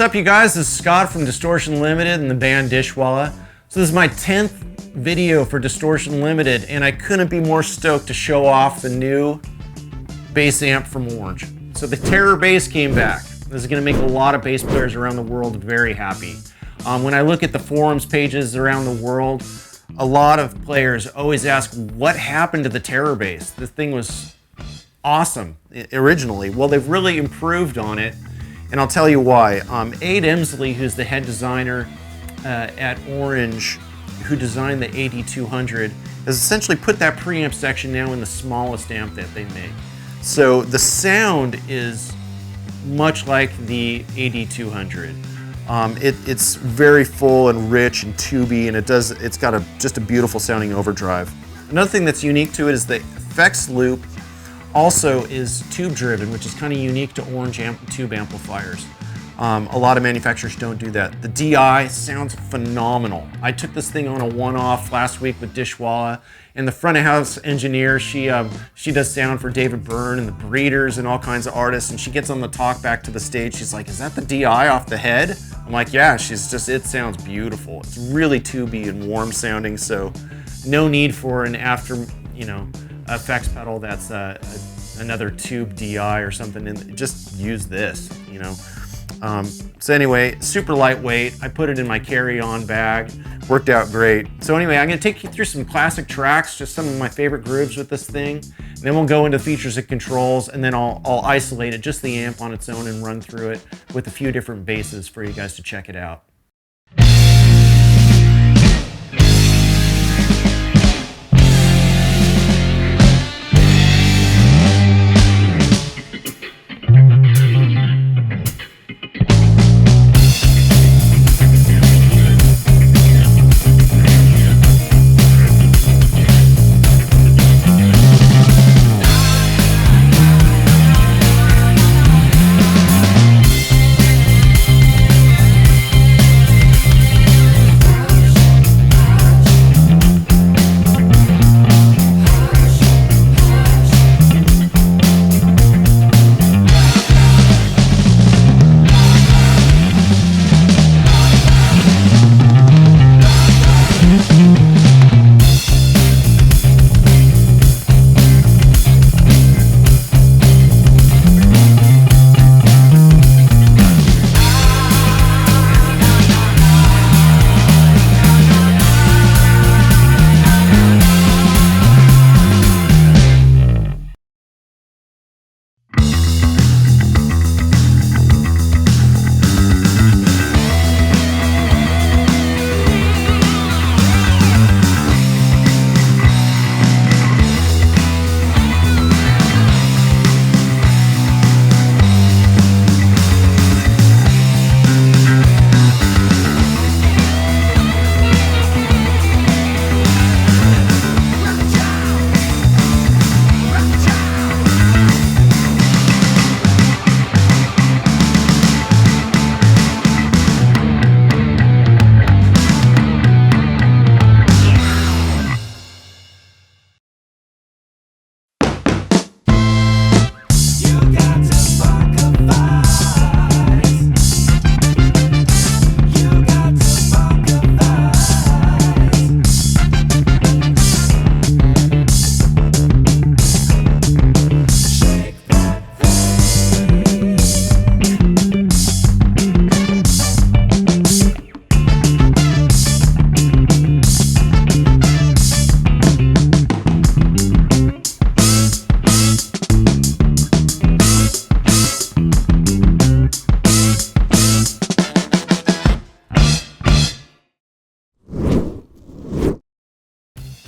up, you guys? This is Scott from Distortion Limited and the band Dishwalla. So this is my 10th video for Distortion Limited, and I couldn't be more stoked to show off the new bass amp from Orange. So the Terror bass came back. This is going to make a lot of bass players around the world very happy. When I look at the forums pages around the world, a lot of players always ask, what happened to the Terror bass? This thing was awesome originally. Well, they've really improved on it, and I'll tell you why. Aid Emsley, who's the head designer at Orange, who designed the AD200, has essentially put that preamp section now in the smallest amp that they make. So the sound is much like the AD200. It's very full and rich and tubey, and it's got just a beautiful sounding overdrive. Another thing that's unique to it is the effects loop also is tube driven, which is kind of unique to Orange tube amplifiers. A lot of manufacturers don't do that. The DI sounds phenomenal. I took this thing on a one-off last week with Dishwalla, and the front of house engineer, she does sound for David Byrne and the Breeders and all kinds of artists, and she gets on the talk back to the stage. She's like, "Is that the DI off the head?" I'm like, "Yeah." It sounds beautiful. It's really tubey and warm sounding, so no need for an effects pedal that's another tube DI or something. And just use this, So anyway, super lightweight. I put it in my carry-on bag. Worked out great. So anyway, I'm going to take you through some classic tracks, just some of my favorite grooves with this thing. And then we'll go into features and controls, and then I'll isolate it, just the amp on its own, and run through it with a few different basses for you guys to check it out.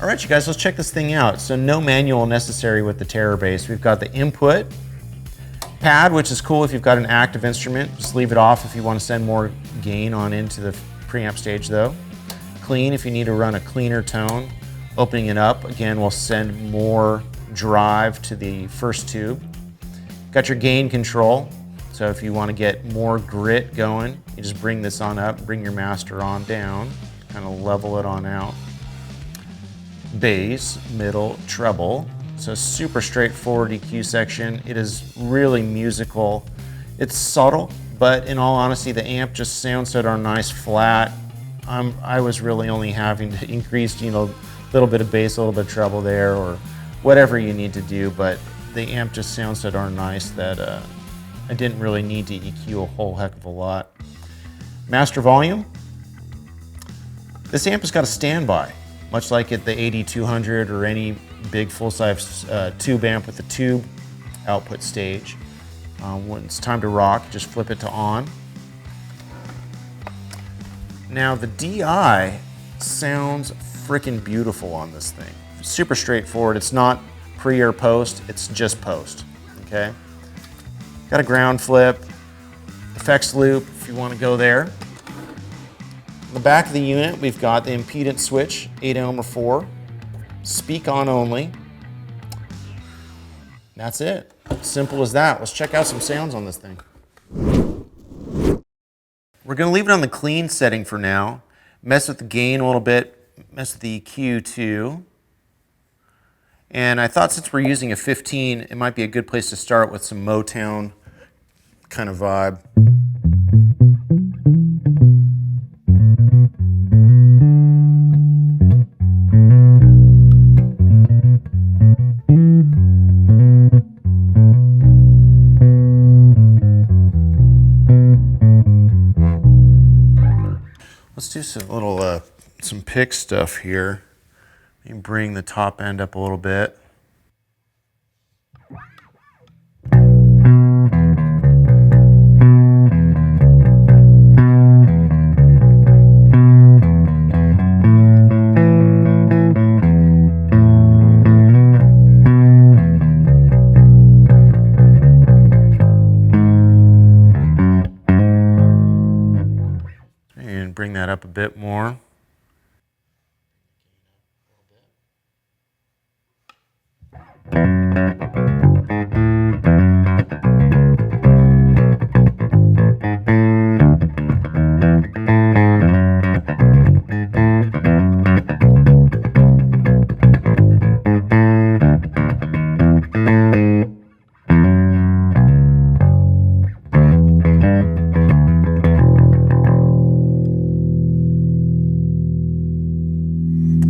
All right, you guys, let's check this thing out. So no manual necessary with the Terror bass. We've got the input pad, which is cool if you've got an active instrument. Just leave it off if you want to send more gain on into the preamp stage though. Clean if you need to run a cleaner tone. Opening it up, again, will send more drive to the first tube. Got your gain control. So if you want to get more grit going, you just bring this on up, bring your master on down, kind of level it on out. Bass, middle, treble. So super straightforward EQ section. It is really musical. It's subtle, but in all honesty, the amp just sounds so darn nice flat. I was really only having to increase, you know, a little bit of bass, a little bit of treble there, or whatever you need to do, but the amp just sounds so darn nice that I didn't really need to EQ a whole heck of a lot. Master volume. This amp has got a standby, much like at the 8200 or any big full-size tube amp with a tube output stage. When it's time to rock, just flip it to on. Now the DI sounds freaking beautiful on this thing. Super straightforward. It's not pre or post, it's just post, okay? Got a ground flip, effects loop if you want to go there. In the back of the unit, we've got the impedance switch, 8 ohm or 4, speak on only. That's it. Simple as that. Let's check out some sounds on this thing. We're going to leave it on the clean setting for now. Mess with the gain a little bit, mess with the EQ too. And I thought since we're using a 15, it might be a good place to start with some Motown kind of vibe. Let's do some little some pick stuff here. Let me bring the top end up a little bit. And bring that up a bit more.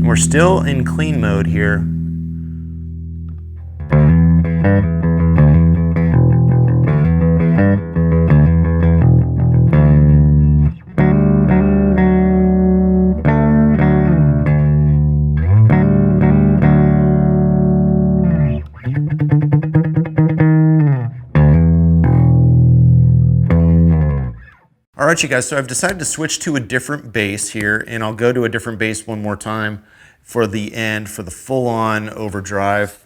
We're still in clean mode here. All right, you guys, so I've decided to switch to a different bass here, and I'll go to a different bass one more time for the end, for the full-on overdrive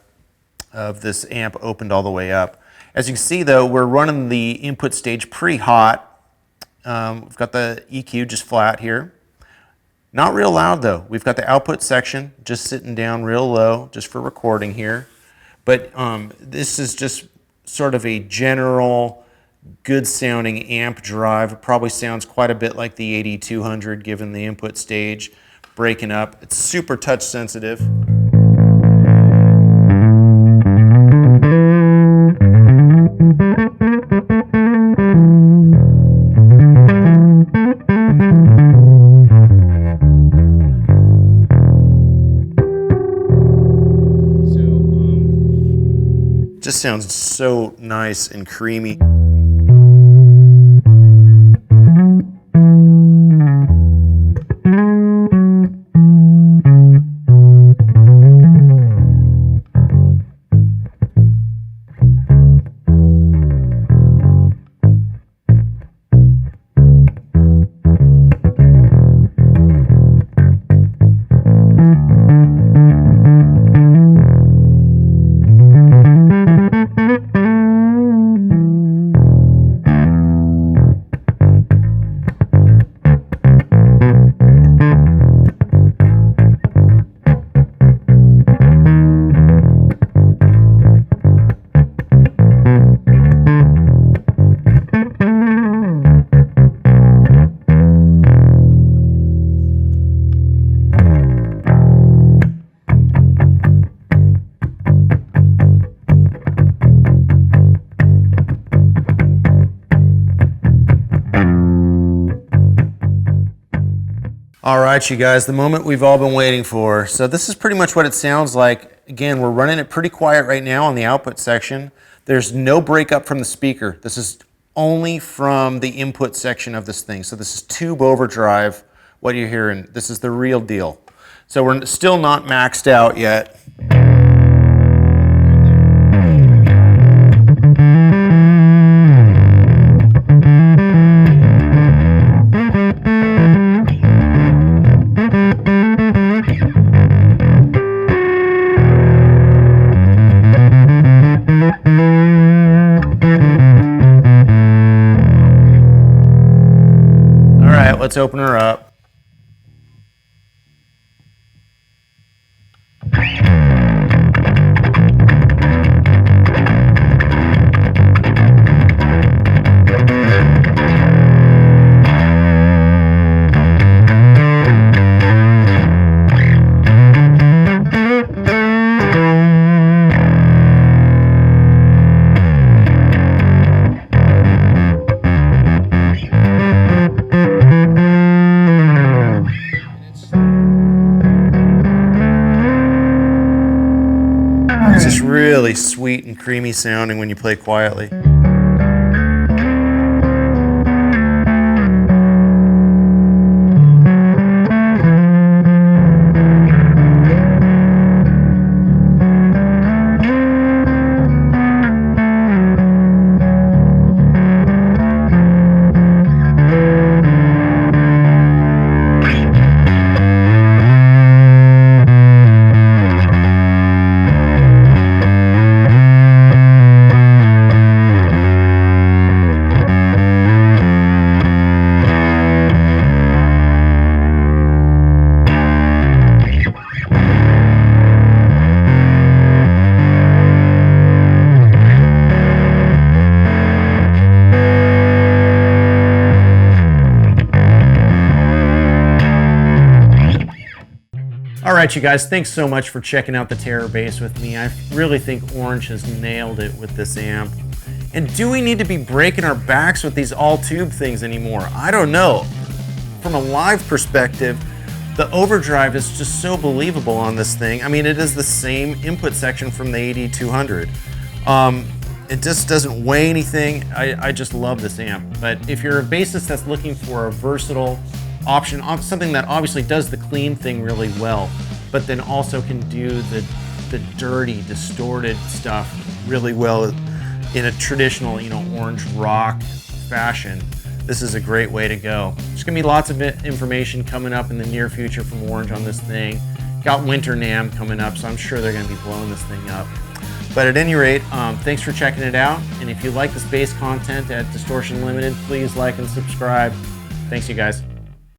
of this amp opened all the way up. As you can see, though, we're running the input stage pretty hot. We've got the EQ just flat here. Not real loud, though. We've got the output section just sitting down real low, just for recording here. But this is just sort of a general good sounding amp drive. It probably sounds quite a bit like the 8200 given the input stage breaking up. It's super touch sensitive. Just sounds so nice and creamy. All right, you guys, the moment we've all been waiting for. So this is pretty much what it sounds like. Again, we're running it pretty quiet right now on the output section. There's no breakup from the speaker. This is only from the input section of this thing. So this is tube overdrive, what you're hearing. This is the real deal. So we're still not maxed out yet. Let's open her up. It's just really sweet and creamy sounding when you play quietly. All right, you guys, thanks so much for checking out the Terror bass with me. I really think Orange has nailed it with this amp. And do we need to be breaking our backs with these all-tube things anymore? I don't know. From a live perspective, the overdrive is just so believable on this thing. I mean, it is the same input section from the AD200. It just doesn't weigh anything. I just love this amp. But if you're a bassist that's looking for a versatile option, something that obviously does the clean thing really well, but then also can do the dirty, distorted stuff really well in a traditional, Orange rock fashion, this is a great way to go. There's gonna be lots of information coming up in the near future from Orange on this thing. Got Winter NAMM coming up, so I'm sure they're gonna be blowing this thing up. But at any rate, thanks for checking it out. And if you like this bass content at Distortion Limited, please like and subscribe. Thanks, you guys.